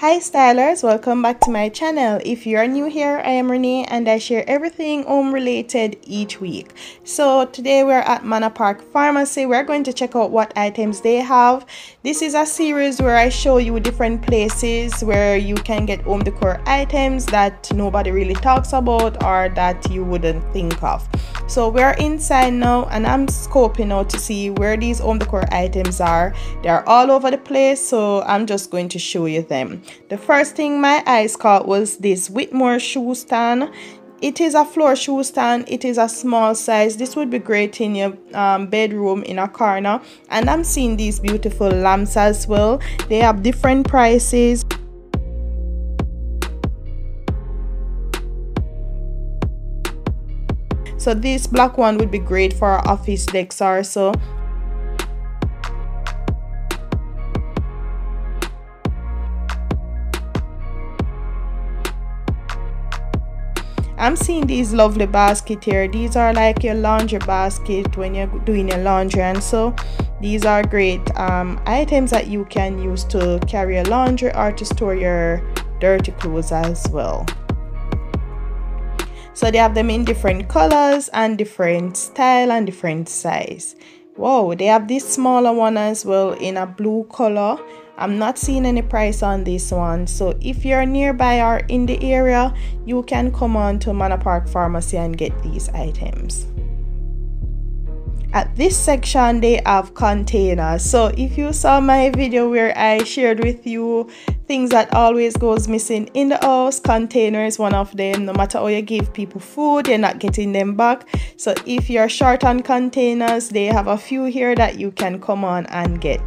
Hi stylers, welcome back to my channel. If you are new here, I am Renee and I share everything home related each week. So today we're at Manor Park Pharmacy. We're going to check out what items they have. This is a series where I show you different places where you can get home decor items that nobody really talks about or that you wouldn't think of. So we're inside now and I'm scoping out to see where these home decor items are. They're all over the place, so I'm just going to show you them. The first thing my eyes caught was this Whitmore shoe stand. It is a floor shoe stand. It is a small size. This would be great in your bedroom in a corner. And I'm seeing these beautiful lamps as well. They have different prices. So this black one would be great for our office decks or so. I'm seeing these lovely baskets here. These are like your laundry basket when you're doing your laundry, and so these are great items that you can use to carry your laundry or to store your dirty clothes as well. So they have them in different colors and different style and different size. Wow, they have this smaller one as well in a blue color. I'm not seeing any price on this one, so if you're nearby or in the area, you can come on to Manor Park Pharmacy and get these items. At this section they have containers. So if you saw my video where I shared with you things that always goes missing in the house, container is one of them. No matter how you give people food, you're not getting them back. So if you're short on containers, they have a few here that you can come on and get.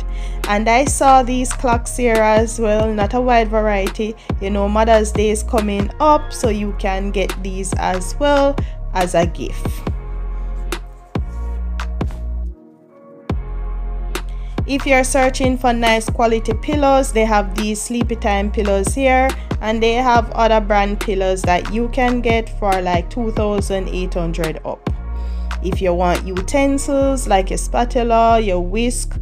And I saw these clocks here as well, not a wide variety. You know, Mother's Day is coming up, so you can get these as well as a gift. If you're searching for nice quality pillows, they have these sleepy time pillows here, and they have other brand pillows that you can get for like 2,800 up. If you want utensils like your spatula, your whisk,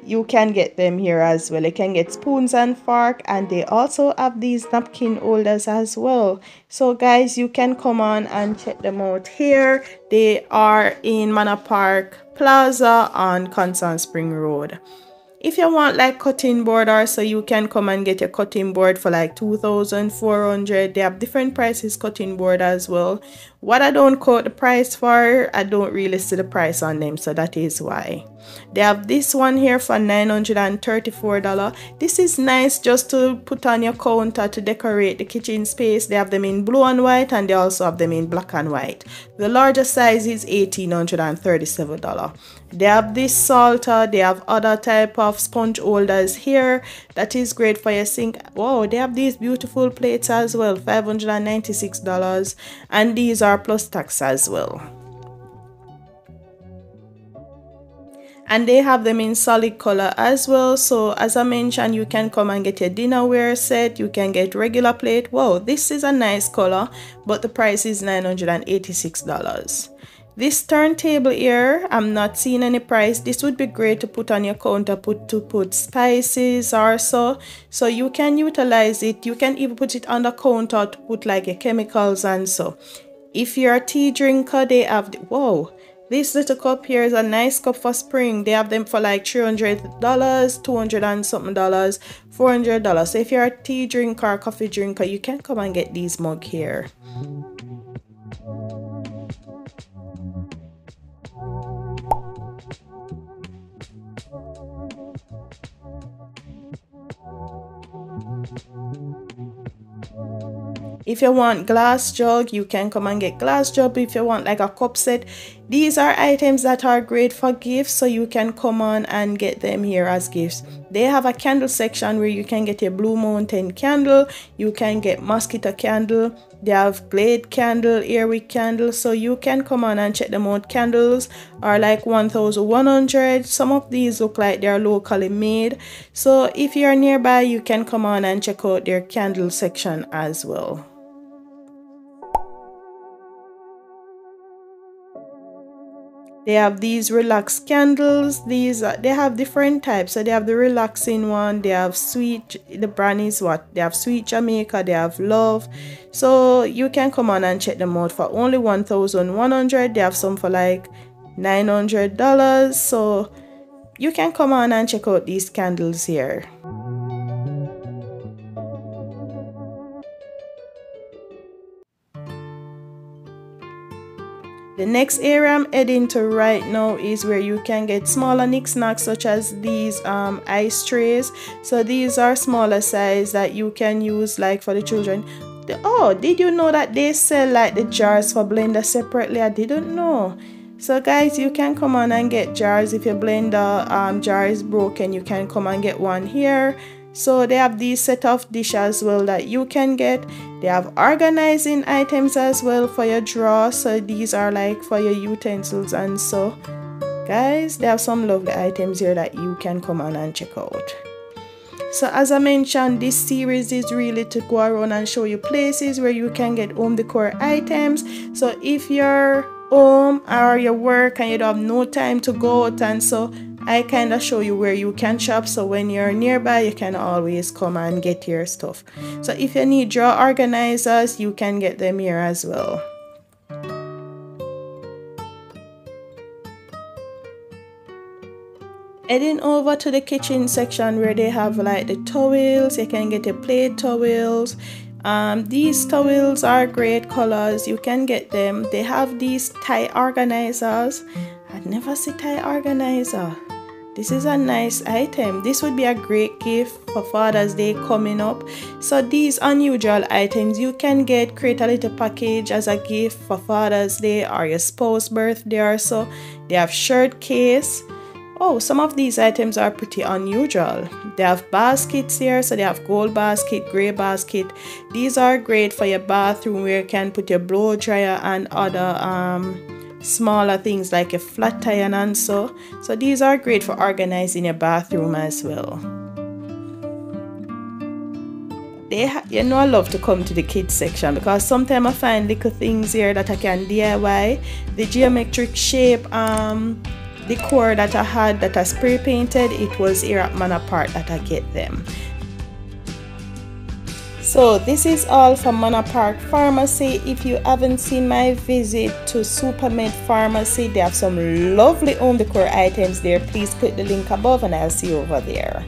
you can get them here as well. You can get spoons and fork, and they also have these napkin holders as well. So guys, you can come on and check them out here. They are in Manor Park Plaza on Constant Spring Road. If you want like cutting board or so, you can come and get your cutting board for like 2,400. They have different prices cutting board as well. What I don't quote the price for, I don't really see the price on them, so that is why. They have this one here for $934. This is nice just to put on your counter to decorate the kitchen space. They have them in blue and white, and they also have them in black and white. The largest size is $1,837. They have this salter. They have other type of sponge holders here that is great for your sink. Wow, they have these beautiful plates as well, $596, and these are plus tax as well. And they have them in solid color as well. So as I mentioned, you can come and get your dinnerware set. You can get regular plate. Wow, this is a nice color, but the price is $986. This turntable here, I'm not seeing any price. This would be great to put on your counter, to put spices or so. So you can utilize it. You can even put it on the counter to put like your chemicals and so. If you're a tea drinker, they have wow. This little cup here is a nice cup for spring. They have them for like $300, 200 and something dollars, $400. So if you're a tea drinker or coffee drinker, you can come and get these mug here. If you want glass jug, you can come and get glass jug. If you want like a cup set, these are items that are great for gifts, so you can come on and get them here as gifts. They have a candle section where you can get a Blue Mountain candle, you can get mosquito candle, they have Glade candle, Airwick candle, so you can come on and check them out. Candles are like 1,100. Some of these look like they're locally made, so if you're nearby, you can come on and check out their candle section as well. They have these relaxed candles. These they have different types. So they have the relaxing one. They have sweet. The brand is what? They have Sweet Jamaica. They have Love. So you can come on and check them out for only $1,100. They have some for like $900. So you can come on and check out these candles here. The next area I'm heading to right now is where you can get smaller knickknacks such as these ice trays. So these are smaller size that you can use like for the children. Oh, did you know that they sell like the jars for blender separately? I didn't know. So guys, you can come on and get jars. If your blender jar is broken, you can come and get one here. So they have these set of dish as well that you can get. They have organizing items as well for your drawer. So these are like for your utensils and so. Guys, they have some lovely items here that you can come on and check out. So as I mentioned, this series is really to go around and show you places where you can get home decor items. So if you're home or your work and you don't have no time to go out, and so I kind of show you where you can shop, so when you're nearby you can always come and get your stuff. So if you need drawer organizers, you can get them here as well. Heading over to the kitchen section where they have like the towels. You can get your plate towels. These towels are great colors. You can get them. They have these tie organizers. I'd never see tie organizer. This is a nice item. This would be a great gift for Father's Day coming up. So these unusual items you can get, create a little package as a gift for Father's Day or your spouse's birthday or so. They have shirt case. Oh, some of these items are pretty unusual. They have baskets here, so they have gold basket, gray basket. These are great for your bathroom where you can put your blow dryer and other smaller things like a flat iron and so. So these are great for organizing your bathroom as well. You know I love to come to the kids section because sometimes I find little things here that I can DIY. The geometric shape decor that I had that I spray painted, it was here at Manor Park that I get them. So this is all from Manor Park Pharmacy. If you haven't seen my visit to Supermed Pharmacy, they have some lovely home decor items there. Please click the link above and I'll see you over there.